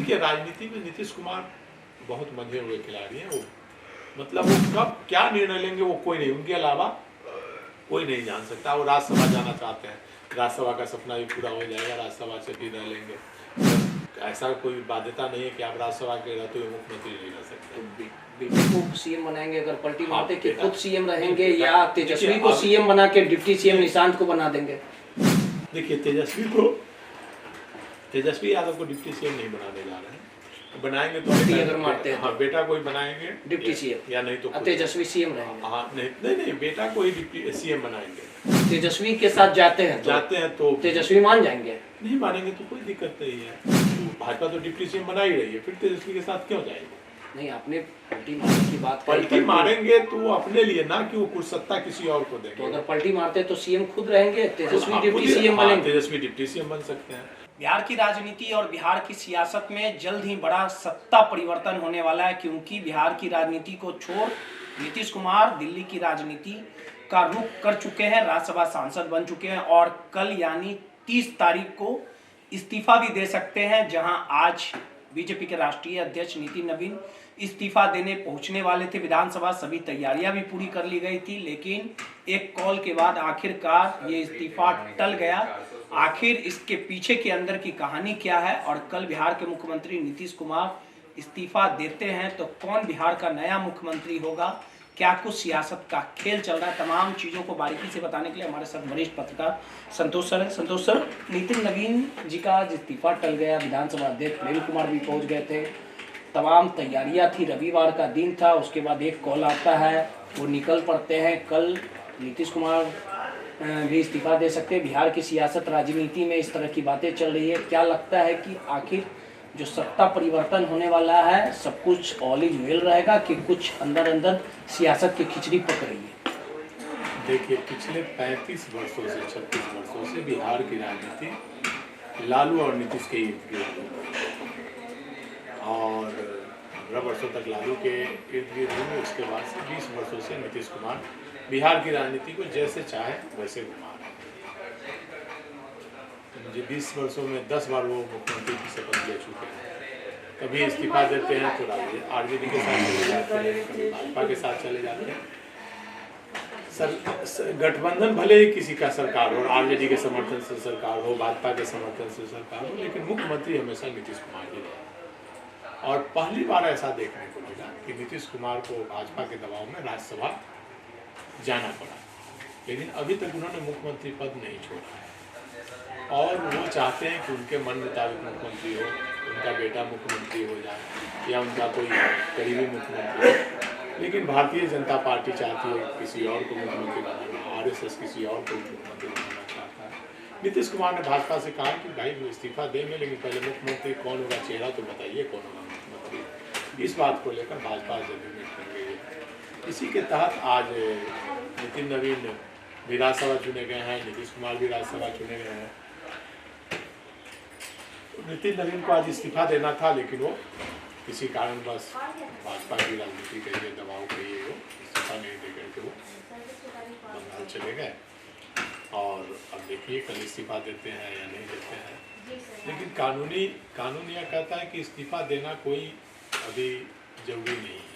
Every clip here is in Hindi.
देखिए, राजनीति में नीतीश कुमार बहुत मंझे हुए खिलाड़ी हैं। वो मतलब वो कब क्या निर्णय लेंगे वो कोई नहीं, उनके अलावा कोई नहीं जान सकता। वो राज्यसभा जाना चाहते हैं, राज्यसभा का सपना भी पूरा हो जाएगा, राज्यसभा से भी रह लेंगे। ऐसा कोई बाध्यता नहीं है कि आप राज्यसभा के रहते हुए मुख्यमंत्री नहीं रह सकते। बेटे को सीएम बनाएंगे अगर पलटी मारते कि खुद सीएम रहेंगे, या तेजस्वी को सीएम बना के डिप्टी सीएम निशांत को बना देंगे? देखिए, तेजस्वी यादव को डिप्टी सीएम नहीं बनाने जा रहे हैं। बनाएंगे तो अगर मारते हैं, हाँ, बेटा कोई बनाएंगे डिप्टी सीएम, या नहीं तो तेजस्वी सीएम रहेंगे। हाँ, नहीं, बेटा को ही डिप्टी सीएम बनाएंगे। तेजस्वी के साथ जाते हैं तो तेजस्वी मान जाएंगे? नहीं मानेंगे तो कोई दिक्कत नहीं है। भाजपा तो डिप्टी सीएम बना ही रही है, फिर तेजस्वी के साथ क्यों जाएंगे? नहीं, आपने पलटी मारने की बात, पलटी मारेंगे तो वो अपने लिए ना, कि वो कुछ सत्ता किसी और को देंगे। तो अगर पलटी मारते तो सीएम खुद रहेंगे, तेजस्वी डिप्टी सीएम बनेंगे। तेजस्वी डिप्टी सीएम बन सकते हैं। बिहार की राजनीति और बिहार की सियासत में जल्द ही बड़ा सत्ता परिवर्तन होने वाला है, क्योंकि बिहार की राजनीति को छोड़ नीतीश कुमार दिल्ली की राजनीति का रुख कर चुके हैं, राज्यसभा सांसद बन चुके हैं और कल यानी 30 तारीख को इस्तीफा भी दे सकते हैं। जहां आज बीजेपी के राष्ट्रीय अध्यक्ष नितिन नवीन इस्तीफा देने पहुंचने वाले थे विधानसभा, सभी तैयारियां भी पूरी कर ली गई थी, लेकिन एक कॉल के बाद आखिरकार ये इस्तीफा टल गया। आखिर इसके पीछे के अंदर की कहानी क्या है और कल बिहार के मुख्यमंत्री नीतीश कुमार इस्तीफा देते हैं तो कौन बिहार का नया मुख्यमंत्री होगा, क्या कुछ सियासत का खेल चल रहा है, तमाम चीज़ों को बारीकी से बताने के लिए हमारे साथ वरिष्ठ पत्रकार संतोष सर हैं। संतोष सर, नितिन नवीन जी का आज इस्तीफा टल गया, विधानसभा अध्यक्ष प्रेम कुमार भी पहुंच गए थे, तमाम तैयारियां थी, रविवार का दिन था, उसके बाद एक कॉल आता है, वो निकल पड़ते हैं। कल नीतीश कुमार भी इस्तीफा दे सकते हैं। बिहार की सियासत राजनीति में इस तरह की बातें चल रही है, क्या लगता है कि आखिर जो सत्ता परिवर्तन होने वाला है सब कुछ ऑल इज वेल रहेगा कि कुछ अंदर अंदर सियासत की खिचड़ी पक रही है? देखिए, पिछले 35 वर्षों से 36 वर्षों से बिहार की राजनीति लालू और नीतीश के इर्द गिर्द और 15 वर्षों तक लालू के इर्द गिर्द हुए। उसके बाद से 20 वर्षों से नीतीश कुमार बिहार की राजनीति को जैसे चाहे वैसे घुमा रहे हैं। मुझे 20 वर्षों में 10 बार वो मुख्यमंत्री की शपथ ले चुके हैं। कभी इस्तीफा देते हैं तो आरजेडी के साथ चले जाते हैं, कभी भाजपा के साथ चले जाते हैं। गठबंधन भले ही किसी का सरकार हो, आरजेडी के समर्थन से सरकार हो, भाजपा के समर्थन से सरकार हो, लेकिन मुख्यमंत्री हमेशा नीतीश कुमार ही रहे। और पहली बार ऐसा देखने को मिला कि नीतीश कुमार को भाजपा के दबाव में राज्यसभा जाना पड़ा, लेकिन अभी तक उन्होंने मुख्यमंत्री पद नहीं छोड़ा है और वो चाहते हैं कि उनके मन मुताबिक मुख्यमंत्री हो, उनका बेटा मुख्यमंत्री हो जाए या उनका कोई करीबी मुख्यमंत्री हो। लेकिन भारतीय जनता पार्टी चाहती है किसी और को मुख्यमंत्री बनाना, आरएसएस किसी और को मुख्यमंत्री बनाना चाहता है। नीतीश कुमार ने भाजपा से कहा कि भाई वो इस्तीफा देंगे, लेकिन पहले मुख्यमंत्री कौन होगा, चेहरा तो बताइए कौन होगा मुख्यमंत्री। इस बात को लेकर भाजपा जरूर निकलेंगे। इसी के तहत आज नितिन नवीन भी राज्यसभा चुने गए हैं, नीतीश कुमार भी राज्यसभा चुने गए हैं। नितिन नवीन को आज इस्तीफा देना था, लेकिन वो किसी कारणवश भाजपा की राजनीति के लिए दबाव के लिए वो इस्तीफा नहीं दे करके वो बंगाल चले गए। और अब देखिए कल इस्तीफा देते हैं या नहीं देते हैं। लेकिन कानून यह कहता है कि इस्तीफा देना कोई अभी जरूरी नहीं है।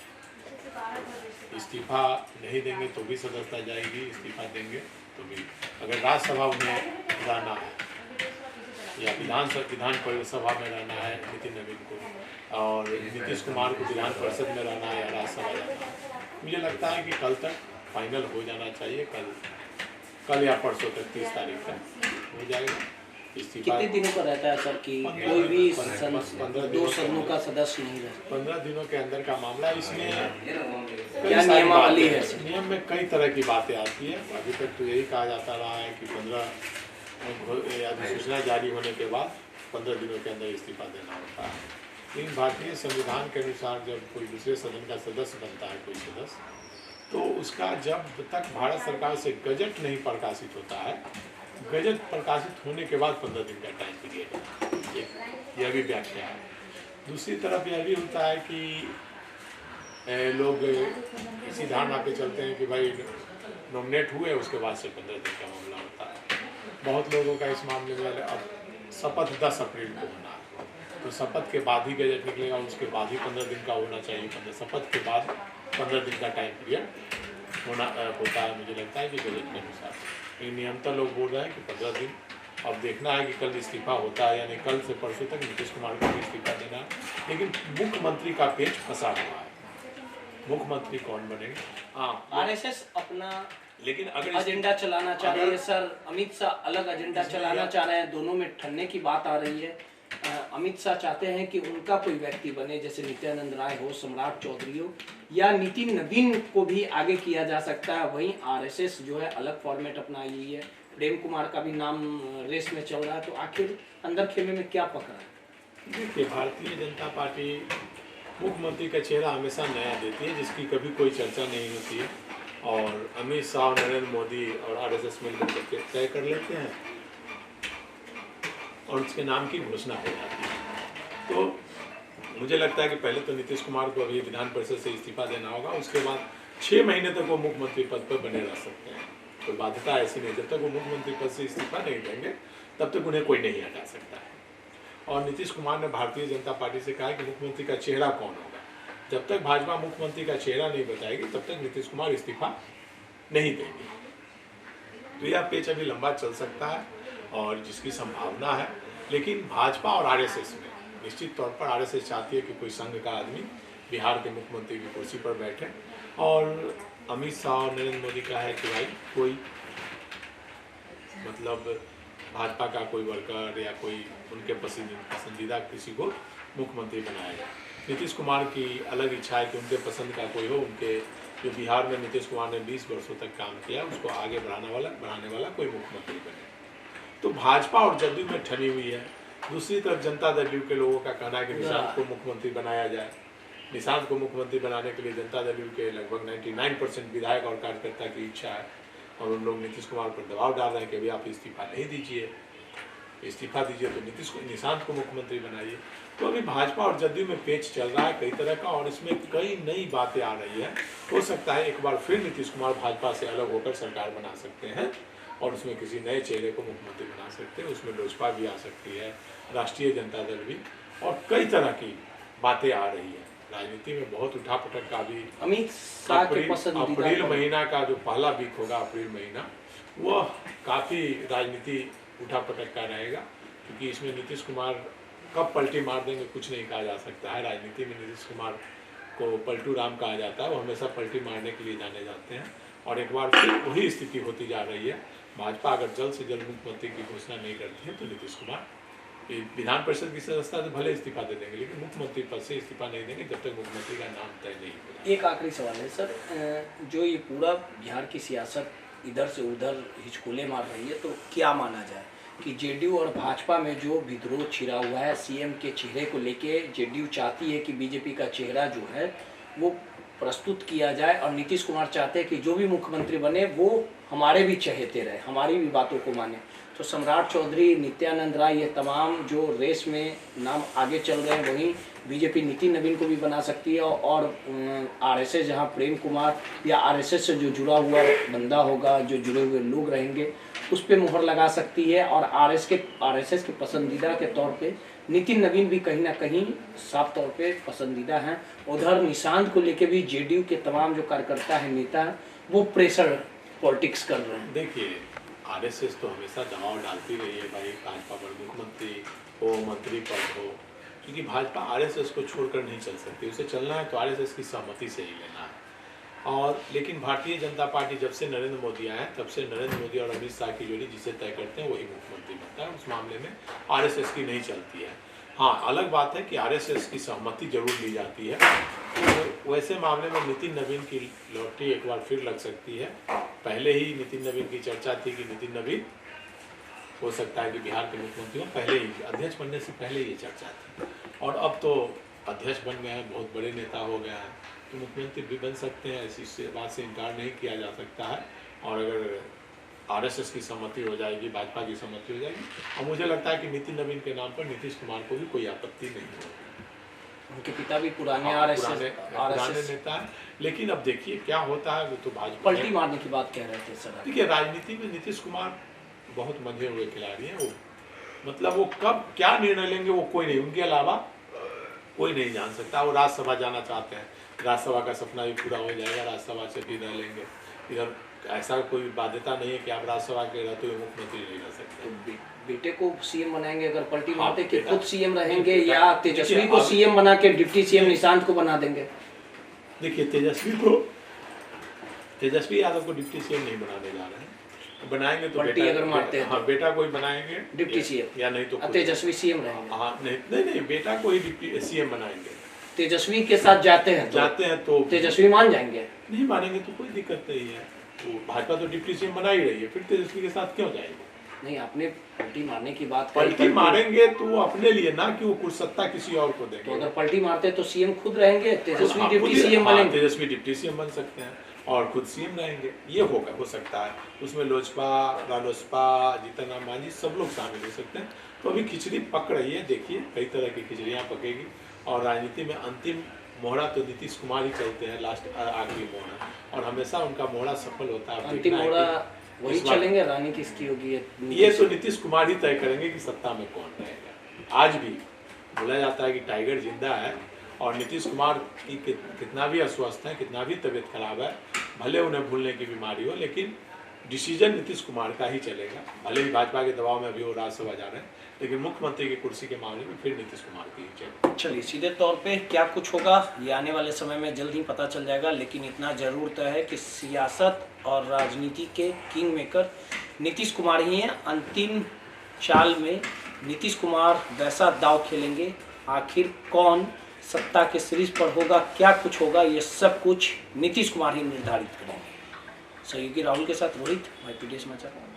इस्तीफा नहीं देंगे तो भी सदस्यता जाएगी, इस्तीफा देंगे तो भी। अगर राज्यसभा में रहना है या विधान परिषद में रहना है नितिन नवीन को, और नीतीश कुमार को विधान परिषद में रहना है या राज्यसभा जाना है, मुझे लगता है कि कल तक फाइनल हो जाना चाहिए। कल या परसों तक 30 तारीख तक हो जाएगा। कितने दिनों का रहता है सर कि कोई भी 2 सदनों का सदस्य नहीं रहता? 15 दिनों के अंदर का मामला। इसमें क्या नियमावली है? नियम में कई तरह की बातें आती है। अभी तक तो यही कहा जाता रहा है कि 15 अधिसूचना जारी होने के बाद 15 दिनों के अंदर इस्तीफा देना होता है। लेकिन भारतीय संविधान के अनुसार जब कोई दूसरे सदन का सदस्य बनता है कोई सदस्य, तो उसका जब तक भारत सरकार से गजट नहीं प्रकाशित होता है, गजट प्रकाशित होने के बाद 15 दिन का टाइम पीरियड है। यह भी व्याख्या है। दूसरी तरफ यह भी होता है कि लोग इसी धारणा पे चलते हैं कि भाई नॉमिनेट हुए उसके बाद से 15 दिन का मामला होता है। बहुत लोगों का इस मामले में अब शपथ 10 अप्रैल को होना है, तो शपथ के बाद ही गजट निकलेगा, उसके बाद ही 15 दिन का होना चाहिए। शपथ के बाद 15 दिन का टाइम पीरियड होता है, मुझे लगता है कि गजट के अनुसार। लेकिन नियंत्रण लोग बोल रहे हैं कि 15 दिन। अब देखना है कि कल इस्तीफा होता है, यानी कल से परसों तक नीतीश कुमार को भी इस्तीफा देना है। लेकिन मुख्यमंत्री का पेच फंसा हुआ है, मुख्यमंत्री कौन बनेगा? हाँ, आरएसएस अपना लेकिन अगर एजेंडा चलाना चाह रही है सर, अमित शाह अलग एजेंडा चलाना चाह रहे हैं, दोनों में ठन्ने की बात आ रही है। अमित शाह चाहते हैं कि उनका कोई व्यक्ति बने, जैसे नित्यानंद राय हो, सम्राट चौधरी हो, या नितिन नवीन को भी आगे किया जा सकता है। वहीं आरएसएस जो है अलग फॉर्मेट अपनाई हुई है, प्रेम कुमार का भी नाम रेस में चल रहा है। तो आखिर अंदर खेमे में क्या पकड़ा है? देखिए, भारतीय जनता पार्टी मुख्यमंत्री का चेहरा हमेशा नया देती है, जिसकी कभी कोई चर्चा नहीं होती है। और अमित शाह, नरेंद्र मोदी और आरएसएस मिलकर के तय कर लेते हैं और उसके नाम की घोषणा हो जाती है। तो मुझे लगता है कि पहले तो नीतीश कुमार को अभी विधान परिषद से इस्तीफा देना होगा, उसके बाद 6 महीने तक वो मुख्यमंत्री पद पर बने रह सकते हैं। कोई बाध्यता ऐसी नहीं, जब तक वो मुख्यमंत्री पद से इस्तीफा नहीं देंगे तब तक उन्हें कोई नहीं हटा सकता है। और नीतीश कुमार ने भारतीय जनता पार्टी से कहा है कि मुख्यमंत्री का चेहरा कौन होगा। जब तक भाजपा मुख्यमंत्री का चेहरा नहीं बताएगी तब तक नीतीश कुमार इस्तीफा नहीं देंगे। तो यह पेच अभी लंबा चल सकता है और जिसकी संभावना है। लेकिन भाजपा और आरएसएस में निश्चित तौर पर आरएसएस चाहती है कि कोई संघ का आदमी बिहार के मुख्यमंत्री की कुर्सी पर बैठे, और अमित शाह और नरेंद्र मोदी का है कि भाई कोई मतलब भाजपा का कोई वर्कर या कोई उनके पसंदीदा किसी को मुख्यमंत्री बनाया जाए। नीतीश कुमार की अलग इच्छा है कि उनके पसंद का कोई हो, उनके जो बिहार में नीतीश कुमार ने 20 वर्षों तक काम किया उसको आगे बढ़ाने वाला कोई मुख्यमंत्री बने। तो भाजपा और जदयू में ठनी हुई है। दूसरी तरफ जनता दल के लोगों का कहना है कि निशांत को मुख्यमंत्री बनाया जाए। निशांत को मुख्यमंत्री बनाने के लिए जनता दल के लगभग 99% विधायक और कार्यकर्ता की इच्छा है, और उन लोग नीतीश कुमार पर दबाव डाल रहे हैं कि अभी आप इस्तीफा नहीं दीजिए, इस्तीफा दीजिए तो निशांत को मुख्यमंत्री बनाइए। तो अभी भाजपा और जदयू में पेच चल रहा है कई तरह का, और इसमें कई नई बातें आ रही है। हो सकता है एक बार फिर नीतीश कुमार भाजपा से अलग होकर सरकार बना सकते हैं और उसमें किसी नए चेहरे को मुख्यमंत्री बना सकते हैं। उसमें लोजपा भी आ सकती है, राष्ट्रीय जनता दल भी, और कई तरह की बातें आ रही है। राजनीति में बहुत उठापटक का भी अमित शाह के पसंदीदा अप्रैल महीना का जो पहला वीक होगा, अप्रैल महीना, वह काफ़ी राजनीति उठापटक का रहेगा, क्योंकि इसमें नीतीश कुमार कब पलटी मार देंगे कुछ नहीं कहा जा सकता है। राजनीति में नीतीश कुमार को पलटू राम कहा जाता है, वो हमेशा पलटी मारने के लिए जाने जाते हैं, और एक बार फिर वही स्थिति होती जा रही है। भाजपा अगर जल्द से जल्द मुख्यमंत्री की घोषणा नहीं करती है तो नीतीश कुमार विधान परिषद की सदस्यता से भले इस्तीफा दे देंगे, लेकिन मुख्यमंत्री पद से इस्तीफा नहीं देंगे जब तक मुख्यमंत्री का नाम तय नहीं होगा। एक आखिरी सवाल है सर, जो ये पूरा बिहार की सियासत इधर से उधर हिचकोले मार रही है, तो क्या माना जाए कि जेडीयू और भाजपा में जो विद्रोह छिड़ा हुआ है सीएम के चेहरे को लेके, जेडीयू चाहती है कि बीजेपी का चेहरा जो है वो प्रस्तुत किया जाए, और नीतीश कुमार चाहते हैं कि जो भी मुख्यमंत्री बने वो हमारे भी चहेते रहे, हमारी भी बातों को माने। तो सम्राट चौधरी, नित्यानंद राय, ये तमाम जो रेस में नाम आगे चल रहे हैं, वहीं बीजेपी नितिन नवीन को भी बना सकती है, और आरएसएस जहां प्रेम कुमार या आरएसएस से जो जुड़ा हुआ बंदा होगा, जो जुड़े हुए लोग रहेंगे, उस पर मुहर लगा सकती है। और आरएसएस के पसंदीदा के तौर पे नितिन नवीन भी कहीं ना कहीं साफ तौर पे पसंदीदा हैं। उधर निशांत को लेके भी जेडीयू के तमाम जो कार्यकर्ता हैं, नेता हैं, वो प्रेशर पॉलिटिक्स कर रहे हैं। देखिए, आरएसएस तो हमेशा दबाव डालती रही है भाई, भाजपा पर मुख्यमंत्री हो, मंत्री पद हो, क्योंकि भाजपा आरएसएस को छोड़कर नहीं चल सकती। उसे चलना है तो आरएसएस की सहमति से ही लेना है। और लेकिन भारतीय जनता पार्टी जब से नरेंद्र मोदी आए तब से नरेंद्र मोदी और अमित शाह की जोड़ी जिसे तय करते हैं वही मुख्यमंत्री बनता है। उस मामले में आरएसएस की नहीं चलती है। हाँ, अलग बात है कि आरएसएस की सहमति जरूर ली जाती है। तो वैसे मामले में नितिन नवीन की लॉटरी एक बार फिर लग सकती है। पहले ही नितिन नवीन की चर्चा थी कि नितिन नवीन हो सकता है कि बिहार के मुख्यमंत्री हो, पहले ही अध्यक्ष बनने से पहले ये चर्चा थी, और अब तो अध्यक्ष बन गए हैं, बहुत बड़े नेता हो गए हैं, तो मुख्यमंत्री भी बन सकते हैं। ऐसी बात से इनकार नहीं किया जा सकता है। और अगर आरएसएस की सहमति हो जाएगी, भाजपा की सहमति हो जाएगी, और मुझे लगता है कि नितिन नवीन के नाम पर नीतीश कुमार को भी कोई आपत्ति नहीं होगी। उनके पिता भी पुराने आरएसएस नेता है। लेकिन अब देखिए क्या होता है, वो तो भाजपा पलटी मारने की बात कह रहे थे सर। देखिए, राजनीति में नीतीश कुमार बहुत मंझे हुए खिलाड़ी हैं। वो मतलब वो कब क्या निर्णय लेंगे वो कोई नहीं, उनके अलावा कोई नहीं जान सकता। वो राज्यसभा जाना चाहते हैं, राज्यसभा का सपना भी पूरा हो जाएगा, राज्यसभा से भी रह लेंगे। इधर ऐसा कोई बाध्यता नहीं है कि आप राज्यसभा के रहते हुए मुख्यमंत्री नहीं रह सकते। तो बेटे को सीएम बनाएंगे अगर पलटी मारते कि बेटा- खुद सीएम रहेंगे बेटा- या तेजस्वी को सीएम बना के डिप्टी सीएम निशांत को बना देंगे? देखिए तेजस्वी यादव को डिप्टी सीएम नहीं बनाने जा रहे हैं, बनाएंगे तो पलटी अगर मारते हैं हाँ बेटा कोई बनाएंगे डिप्टी सीएम, या नहीं तो खुद। तेजस्वी सीएम रहेंगे। हाँ नहीं बेटा को ही डिप्टी सीएम बनाएंगे। तेजस्वी के साथ जाते हैं तो तेजस्वी मान जाएंगे? नहीं मानेंगे तो कोई दिक्कत नहीं है। वो भाजपा तो डिप्टी सीएम बना ही रही है, फिर तेजस्वी के साथ क्यों जाएंगे? नहीं, आपने पलटी मारने की बात पलटी मारेंगे तो वो अपने लिए ना कि वो कुछ सत्ता किसी और को देंगे। तो अगर पलटी मारते तो सीएम खुद रहेंगे, तेजस्वी हाँ, डिप्टी सीएम बनेंगे। तेजस्वी डिप्टी सीएम बन सकते हैं और खुद सीएम रहेंगे, ये हो सकता है। उसमें लोजपा, रालोसपा, जीतन राम मांझी सब लोग शामिल हो सकते हैं। तो अभी खिचड़ी पक रही है, देखिए कई तरह की खिचड़ियाँ पकेगी और राजनीति में अंतिम मोहरा तो नीतीश कुमार ही चलते हैं, लास्ट आखिरी मोहरा, और हमेशा उनका मोहरा सफल होता है। अंतिम मोहरा वही चलेंगे, रानी किसकी होगी ये तो नीतीश कुमार ही तय करेंगे कि सत्ता में कौन रहेगा। आज भी बोला जाता है कि टाइगर जिंदा है और नीतीश कुमार की कितना भी अस्वस्थ है, कितना भी तबीयत खराब है, भले उन्हें भूलने की बीमारी हो, लेकिन डिसीजन नीतीश कुमार का ही चलेगा। भले ही भाजपा के दबाव में अभी वो राज्यसभा जा रहे हैं, लेकिन मुख्यमंत्री की कुर्सी के मामले में फिर नीतीश कुमार की ही चलेगा। चलिए, सीधे तौर पे क्या कुछ होगा ये आने वाले समय में जल्द ही पता चल जाएगा, लेकिन इतना जरूर तय है कि सियासत और राजनीति के किंग मेकर नीतीश कुमार ही हैं। अंतिम चाल में नीतीश कुमार वैसा दाव खेलेंगे, आखिर कौन सत्ता के शीर्ष पर होगा, क्या कुछ होगा, ये सब कुछ नीतीश कुमार ही निर्धारित करेंगे। सहयोगी राहुल के साथ रोहित, YPD समाचार।